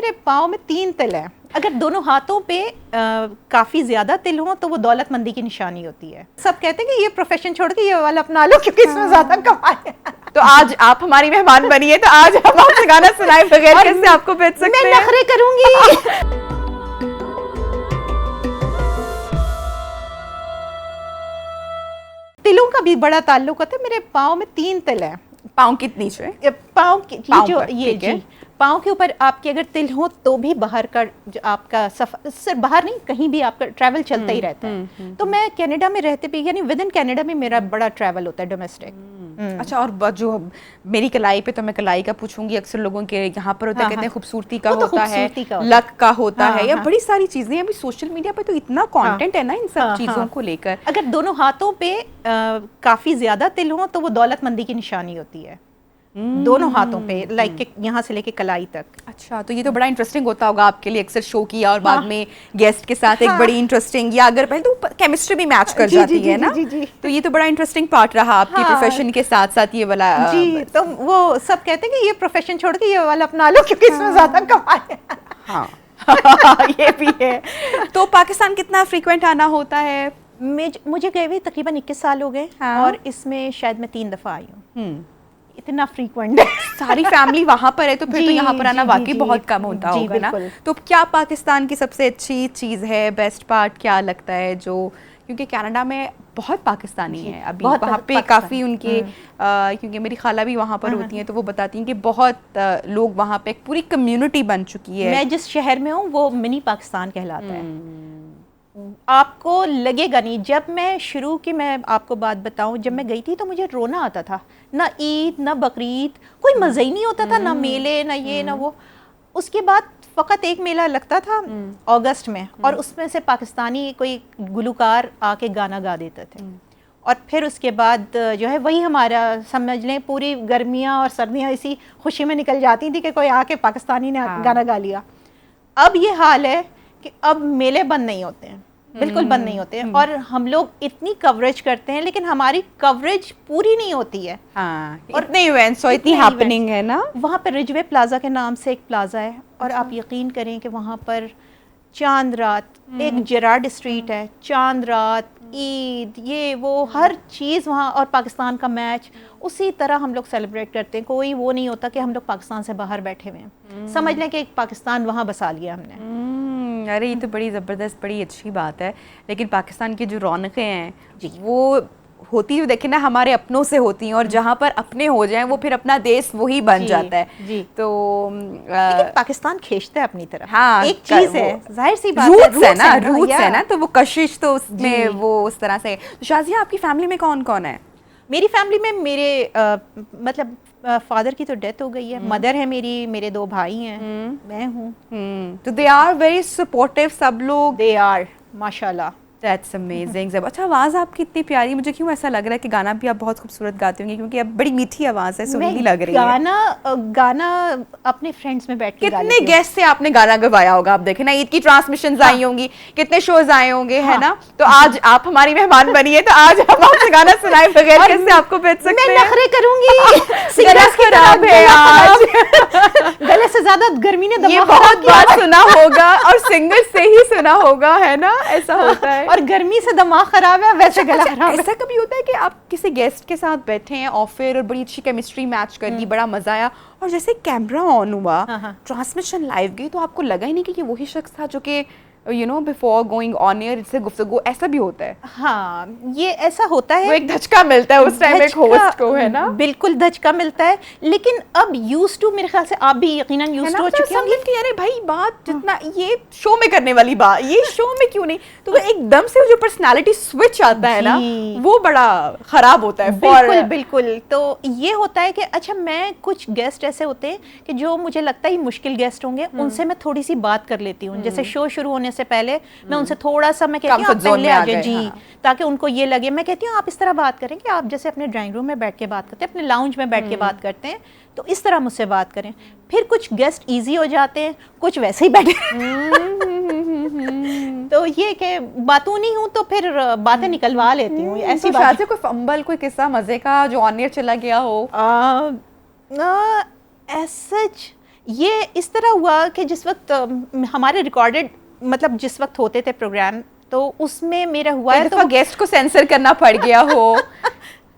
میرے پاؤں میں 3 تل ہیں. اگر دونوں ہاتھوں پہ کافی زیادہ تل ہوں تو وہ دولت مندی کی نشانی ہوتی ہے. سب کہتے ہیں کہ یہ پروفیشن چھوڑ کے یہ والا اپنا لو کیونکہ اس میں زیادہ کمائے. تو آج آپ ہماری مہمان بنی ہے, تو آج ہم آپ سے گانا سنائے بغیر کیسے آپ کو بیچ سکتے ہیں؟ میں نخرے کروں گی. تلوں کا بھی بڑا تعلق ہوتا ہے. میرے پاؤں میں 3 تل ہیں. پاؤں کتنی جو ہے؟ پاؤں کی جو یہ جی پاؤں کے اوپر آپ کے اگر تل ہو تو بھی باہر کا جو آپ کا سفر, صرف باہر نہیں کہیں بھی آپ کا ٹریول چلتا ہی رہتا ہے. تو میں کینیڈا میں رہتے بھی یعنی ود ان کینیڈا میں میرا بڑا ٹریول ہوتا ہے ڈومیسٹک. اچھا, اور جو میری کلائی پہ تو میں کلائی کا پوچھوں گی, اکثر لوگوں کے یہاں پر ہوتا ہے کہتے ہیں خوبصورتی کا ہوتا ہے, لک کا ہوتا ہے, یا بڑی ساری چیزیں. ابھی سوشل میڈیا پہ تو اتنا کانٹینٹ ہے نا ان سب چیزوں کو لے کر. اگر دونوں ہاتھوں پہ کافی زیادہ تل ہوں تو وہ دولت مندی کی نشانی ہوتی ہے. دونوں ہاتھوں پہ لائک یہاں سے لے کے کلائی تک. اچھا, تو یہ تو بڑا انٹرسٹنگ ہوتا ہوگا آپ کے لیے, اکثر شو کیا اور بعد میں گیسٹ کے ساتھ ایک بڑی انٹرسٹنگ, یا اگر پہلے تو کیمسٹری بھی میچ کر جاتی ہے نا, تو یہ تو بڑا انٹرسٹنگ پارٹ رہا آپ کی پروفیشن کے ساتھ ساتھ یہ والا. جی, تو وہ سب کہتے ہیں کہ یہ پروفیشن چھوڑ کے یہ والا اپنا لو کیونکہ اس میں زیادہ کمائے. ہاں یہ بھی ہے. تو پاکستان کتنا فریکوینٹ آنا ہوتا ہے؟ مجھے گئے ہوئے تقریباً 21 سال ہو گئے, اور اس میں شاید میں 3 دفعہ آئی ہوں. اتنا فریکوینٹ ہے. ساری فیملی وہاں پر ہے تو پھر تو یہاں پر آنا واقعی بہت کم ہوتا ہوگا نا. تو کیا پاکستان کی سب سے اچھی چیز ہے, بیسٹ پارٹ کیا لگتا ہے جو, کیونکہ کینیڈا میں بہت پاکستانی ہیں ابھی وہاں پہ کافی ان کے, کیونکہ میری خالہ بھی وہاں پر ہوتی ہیں تو وہ بتاتی ہیں کہ بہت لوگ وہاں پہ ایک پوری کمیونٹی بن چکی ہے. میں جس شہر میں ہوں وہ منی پاکستان کہلاتا ہے. آپ کو لگے گا نہیں. جب میں شروع کی میں آپ کو بات بتاؤں, جب میں گئی تھی تو مجھے رونا آتا تھا. نہ عید نہ بقرعید کوئی مزہ ہی نہیں ہوتا تھا, نہ میلے نہ یہ نہ وہ. اس کے بعد فقط ایک میلہ لگتا تھا اگست میں, اور اس میں سے پاکستانی کوئی گلوکار آ کے گانا گا دیتے تھے. اور پھر اس کے بعد جو ہے وہی ہمارا سمجھ لیں پوری گرمیاں اور سردیاں اسی خوشی میں نکل جاتی تھی کہ کوئی آ کے پاکستانی نے گانا گا لیا. اب یہ حال ہے کہ اب میلے بند نہیں ہوتے ہیں, بالکل بند نہیں ہوتے ہیں, اور ہم لوگ اتنی کوریج کرتے ہیں لیکن ہماری کوریج پوری نہیں ہوتی ہے. اور اتنے ایونٹس اور اتنی ہیپننگ ہے نا. وہاں پہ رجوے پلازا کے نام سے ایک پلازا ہے, اور آپ یقین کریں کہ وہاں پر چاند رات, ایک جیرارڈ اسٹریٹ ہے, چاند رات, عید, یہ وہ ہر چیز وہاں, اور پاکستان کا میچ اسی طرح ہم لوگ سیلیبریٹ کرتے ہیں. کوئی وہ نہیں ہوتا کہ ہم لوگ پاکستان سے باہر بیٹھے ہوئے ہیں. سمجھ لیں کہ ایک پاکستان وہاں بسا لیا ہم نے. ارے یہ تو بڑی زبردست, بڑی اچھی بات ہے. لیکن پاکستان کی جو رونقیں ہیں وہ ہوتی ہے, دیکھیں نا ہمارے اپنوں سے ہوتی ہیں, اور جہاں پر اپنے ہو جائیں وہ پھر اپنا دیش وہی بن جاتا ہے. تو لیکن پاکستان کھینچتا ہے اپنی طرف. ہاں ایک چیز ہے, ظاہر سی بات روٹس ہے نا, روٹس ہے نا, تو وہ کشش تو اس میں وہ اس طرح سے. شازیہ آپ کی فیملی میں کون کون ہے؟ میری فیملی میں میرے مطلب فادر کی تو ڈیتھ ہو گئی ہے, مدر ہے میری, میرے 2 بھائی ہیں, میں ہوں. تو دے آر ویری سپورٹیو سب لوگ. دے آر ماشاء اللہ. That's amazing. اچھا, آواز آپ کی اتنی پیاری, مجھے کیوں ایسا لگ رہا ہے کہ گانا بھی آپ بہت خوبصورت گاتے ہوں گے, کیونکہ اب بڑی میٹھی آواز ہے, سریلی لگ رہی ہے. گانا اپنے فرینڈس میں بیٹھ کے کتنے گیسٹ سے آپ نے گانا گوایا ہوگا, آپ دیکھیں نا عید کی ٹرانسمیشنز آئی ہوں گی, کتنے شوز آئے ہوں گے, ہے نا. تو آج آپ ہماری مہمان بنی ہے, تو آج ہم آپ سے گانا سنائے بغیر کیسے آپ کو بیچ سکتے ہیں؟ میں نخرے کروں گی. گلا خراب ہے آج, گلے سے زیادہ گرمی نے یہ بہت بار سنا ہوگا, اور سنگر سے ہی سنا ہوگا, ہے نا, ایسا ہوتا ہے. اور گرمی سے دماغ خراب ہے, ویسے گلا خراب ہے. ایسا کبھی ہوتا ہے کہ آپ کسی گیسٹ کے ساتھ بیٹھے ہیں آفر, اور بڑی اچھی کیمسٹری میچ کر دی, بڑا مزہ آیا, اور جیسے کیمرہ آن ہوا, ٹرانسمیشن لائیو گئی, تو آپ کو لگا ہی نہیں کہ یہ وہی شخص تھا جو کہ you know before going on air سے گفتگو, ایسا بھی ہوتا ہے؟ ہاں, یہ ایسا ہوتا ہے, وہ ایک دھچکا ملتا ہے اس ٹائم ایک ہوسٹ کو, ہے نا. بالکل دھچکا ملتا ہے, لیکن اب یوز ٹو, میرے خیال سے آپ بھی یقیناً یوز ٹو ہو چکے ہوں گے کہ یار بھائی بات جتنا یہ شو میں کرنے والی بات, یہ شو میں کیوں نہیں, تو وہ ایک دم سے جو پرسنالٹی سوئچ آتا ہے نا, وہ بڑا خراب ہوتا ہے. بالکل بالکل. تو یہ ہوتا ہے کہ اچھا, میں کچھ گیسٹ ایسے ہوتے ہیں کہ جو مجھے لگتا ہے مشکل گیسٹ ہوں گے, ان سے میں تھوڑی سی بات کر لیتی ہوں. جیسے شو شروع ہونے سے پہلے میں ان سے تھوڑا سا, میں کہتی ہوں آپ پہلے آ جائیں, جی, تاکہ ان کو یہ لگے. میں کہتی ہوں آپ اس طرح بات کریں کہ آپ جیسے اپنے ڈرائنگ روم میں بیٹھ کے بات کرتے ہیں, اپنے لاؤنج میں بیٹھ کے بات کرتے ہیں, تو اس طرح مجھ سے بات کریں. پھر کچھ گیسٹ ایزی ہو جاتے ہیں, کچھ ویسے ہی بیٹھے. تو یہ کہ باتونی ہوں تو پھر باتیں نکلوا لیتی ہوں. ایسی بات ہے, کوئی فمبل, کوئی قصہ مزے کا جو آن ایئر چلا گیا ہو؟ ایز سچ یہ اس طرح ہوا کہ جس وقت ہمارے ریکارڈڈ مطلب جس وقت ہوتے تھے پروگرام تو اس میں میرا ہوا ہے تو گیسٹ کو سینسر کرنا پڑ گیا ہو,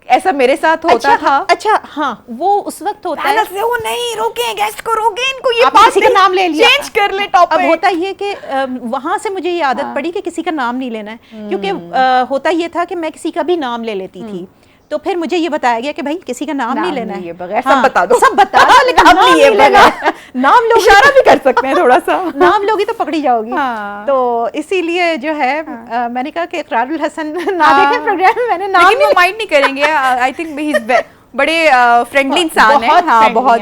ایسا میرے ساتھ ہوتا تھا. اچھا ہاں وہ اس وقت ہوتا ہے وہ نہیں روکیں گیسٹ کو, روکیں ان کو, یہ آپ کسی کا نام لے لیا, چینج کر لے ٹاپک. اب ہوتا یہ کہ وہاں سے مجھے یہ عادت پڑی کہ کسی کا نام نہیں لینا ہے, کیونکہ ہوتا یہ تھا کہ میں کسی کا بھی نام لے لیتی تھی, تو پھر مجھے یہ بتایا گیا کہ بھائی کسی کا نام نہیں لینا ہے, سب بتا دو, سب بتا دو, لیکن نام نہیں لینا. نام لوگ اشارہ بھی کر سکتے ہیں تھوڑا سا, نام لوگی تو پکڑی جاؤ گی. تو اسی لیے جو ہے میں نے کہا کہ اقرار الحسن نہ دیکھیں پروگرام, میں نے نام مائنڈ نہیں کریں گے. آئی تھنک ہی از بڑے فرینڈلی انسان ہیں, بہت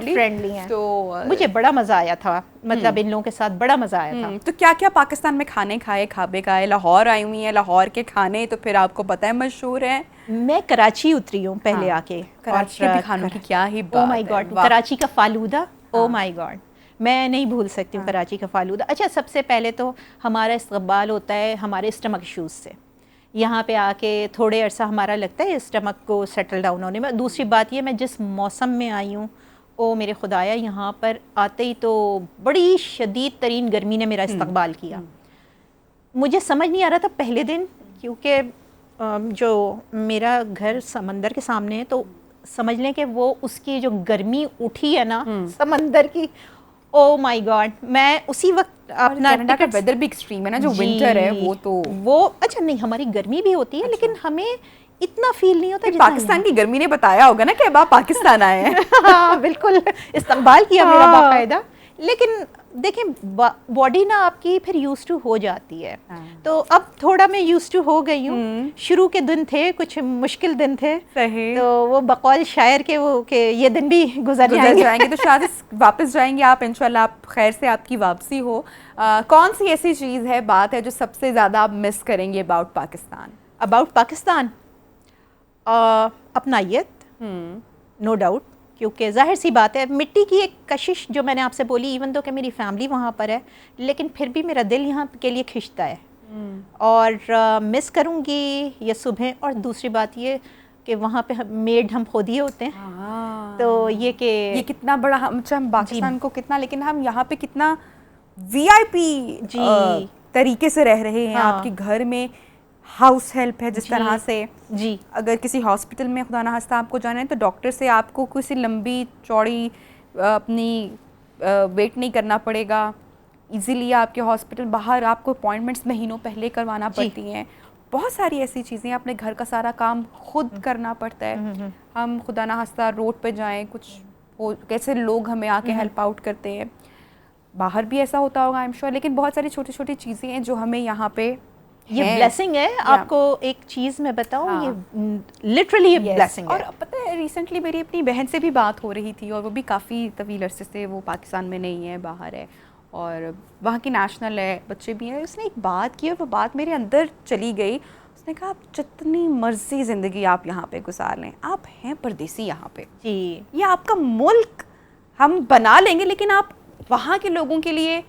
فرینڈلی ہیں, تو مجھے بڑا مزہ آیا تھا, مطلب ان لوگوں کے ساتھ بڑا مزہ آیا تھا. تو کیا کیا پاکستان میں کھانے کھائے, کھابے کھائے؟ لاہور آئی ہوئی ہیں, لاہور کے کھانے تو پھر آپ کو پتہ ہے مشہور ہیں. میں کراچی اتری ہوں پہلے آ کے, کراچی کے کھانوں کی کیا ہی بات. او مائی گاڈ, کراچی کا فالودہ, او مائی گاڈ, میں نہیں بھول سکتی ہوں کراچی کا فالودہ. اچھا سب سے پہلے تو ہمارا استقبال ہوتا ہے ہمارے اسٹمک ایشوز سے. یہاں پہ آ کے تھوڑے عرصہ ہمارا لگتا ہے اسٹمک کو سیٹل ڈاؤن ہونے میں. دوسری بات یہ میں جس موسم میں آئی ہوں, او میرے خدایا, یہاں پر آتے ہی تو بڑی شدید ترین گرمی نے میرا استقبال کیا. مجھے سمجھ نہیں آ رہا تھا پہلے دن, کیونکہ جو میرا گھر سمندر کے سامنے ہے, تو سمجھ لیں کہ وہ اس کی جو گرمی اٹھی ہے نا سمندر کی, او مائی گاڈ, میں اسی وقت اپنا کینیڈا کا ویدر بھی ایکسٹریم ہے نا, جو ونٹر ہے وہ تو وہ اچھا نہیں, ہماری گرمی بھی ہوتی ہے لیکن ہمیں اتنا فیل نہیں ہوتا. پاکستان کی گرمی نے بتایا ہوگا نا کہ اب آپ پاکستان آئے ہیں. ہاں بالکل, استقبال کیا میرا باقاعدہ. لیکن دیکھیں باڈی نا آپ کی پھر یوز ٹو ہو جاتی ہے, تو اب تھوڑا میں یوز ٹو ہو گئی ہوں. شروع کے دن تھے کچھ مشکل دن تھے, تو وہ بقول شاعر کے وہ کہ یہ دن بھی گزر جائیں گے. تو شاید واپس جائیں گے آپ انشاءاللہ, آپ خیر سے آپ کی واپسی ہو. کون سی ایسی چیز ہے, بات ہے جو سب سے زیادہ آپ مس کریں گے اباؤٹ پاکستان؟ اباؤٹ پاکستان اپنائیت, نو ڈاؤٹ, کیونکہ ظاہر سی بات ہے مٹی کی ایک کشش جو میں نے آپ سے بولی, ایون تو کہ میری فیملی وہاں پر ہے, لیکن پھر بھی میرا دل یہاں کے لیے کھنچتا ہے. اور مس کروں گی یہ صبح. اور دوسری بات یہ کہ وہاں پہ میڈ ہم خود ہی ہوتے ہیں, تو یہ کہ یہ کتنا بڑا, ہم پاکستان کو کتنا, لیکن ہم یہاں پہ کتنا وی آئی پی طریقے سے رہ رہے ہیں. آپ کے گھر میں ہاؤس ہیلپ ہے جس طرح سے, جی اگر کسی ہاسپٹل میں خدا نخواستہ آپ کو جانا ہے تو ڈاکٹر سے آپ کو کسی لمبی چوڑی اپنی ویٹ نہیں کرنا پڑے گا. ایزیلی آپ کے ہاسپٹل باہر آپ کو اپوائنٹمنٹس مہینوں پہلے کروانا پڑتی ہیں. بہت ساری ایسی چیزیں, اپنے گھر کا سارا کام خود کرنا پڑتا ہے. ہم خدا نخواستہ روڈ پہ جائیں, کچھ کیسے لوگ ہمیں آ کے ہیلپ آؤٹ کرتے ہیں. باہر بھی ایسا ہوتا ہوگا آئی ایم شیور, لیکن بہت ساری چھوٹی چھوٹی چیزیں ہیں جو ہمیں یہاں پہ یہ بلیسنگ ہے. آپ کو ایک چیز میں بتاؤں, یہ لٹرلی یہ بلیسنگ ہے. اور پتہ ہے ریسنٹلی میری اپنی بہن سے بھی بات ہو رہی تھی, اور وہ بھی کافی طویل عرصے سے وہ پاکستان میں نہیں ہے, باہر ہے, اور وہاں کی نیشنل ہے, بچے بھی ہیں. اس نے ایک بات کی اور وہ بات میرے اندر چلی گئی. اس نے کہا آپ جتنی مرضی زندگی آپ یہاں پہ گزار لیں, آپ ہیں پردیسی یہاں پہ, یہ آپ کا ملک ہم بنا لیں گے, لیکن آپ وہاں کے لوگوں کے لیے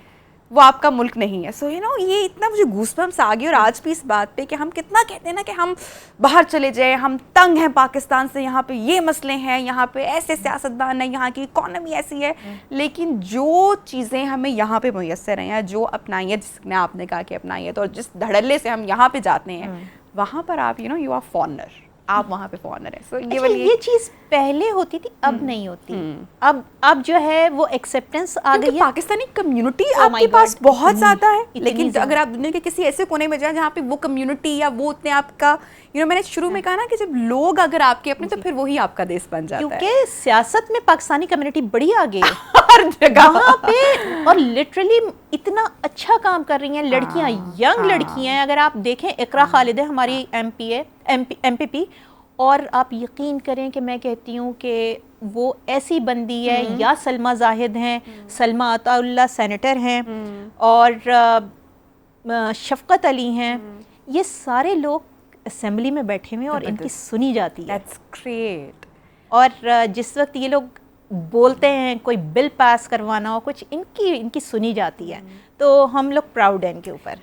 وہ آپ کا ملک نہیں ہے. سو یو نو یہ اتنا مجھے گوس بمپس آ گئی. اور آج بھی اس بات پہ کہ ہم کتنا کہتے ہیں نا کہ ہم باہر چلے جائیں, ہم تنگ ہیں پاکستان سے, یہاں پہ یہ مسئلے ہیں, یہاں پہ ایسے سیاستدان ہیں, یہاں کی اکانومی ایسی ہے, لیکن جو چیزیں ہمیں یہاں پہ میسر ہیں, جو اپنائیت, جس نے آپ نے کہا کہ اپنائیت, اور جس دھڑلے سے ہم یہاں پہ جاتے ہیں, وہاں پر آپ یو آر فارنر, آپ وہاں پہ فارنر ہیں. سو یہ چیز پہلے ہوتی تھی, اب نہیں ہوتی. اب جو ہے وہ ایکسیپٹنس آ گئی ہے. پاکستانی کمیونٹی آپ کے پاس بہت زیادہ ہے, لیکن اگر آپ دنیا کے کسی ایسے کونے میں جائیں جہاں پہ وہ کمیونٹی یا وہ اتنے آپ کا میں نے شروع میں کہا نا کہ جب لوگ اگر آپ کے اپنے, تو پھر وہی آپ کا دیش بن جاتا ہے. کیونکہ سیاست میں پاکستانی کمیونٹی بڑی آگے ہے ہر جگہ وہاں پہ, اور لٹرلی اتنا اچھا کام کر رہی ہیں لڑکیاں, ینگ لڑکیاں ہیں. اگر آپ دیکھیں اقرا خالد ہے ہماری ایم پی, اور آپ یقین کریں کہ میں کہتی ہوں کہ وہ ایسی بندی ہے. یا سلمہ زاہد ہیں, سلمہ عطا اللہ سینیٹر ہیں, اور شفقت علی ہیں, یہ سارے لوگ اسمبلی میں بیٹھے ہوئے اور ان کی سنی جاتی ہے. That's great. اور جس وقت یہ لوگ بولتے ہیں کوئی بل پاس کروانا ہو کچھ, ان کی سنی جاتی ہے. تو ہم لوگ پراؤڈ ہیں ان کے اوپر.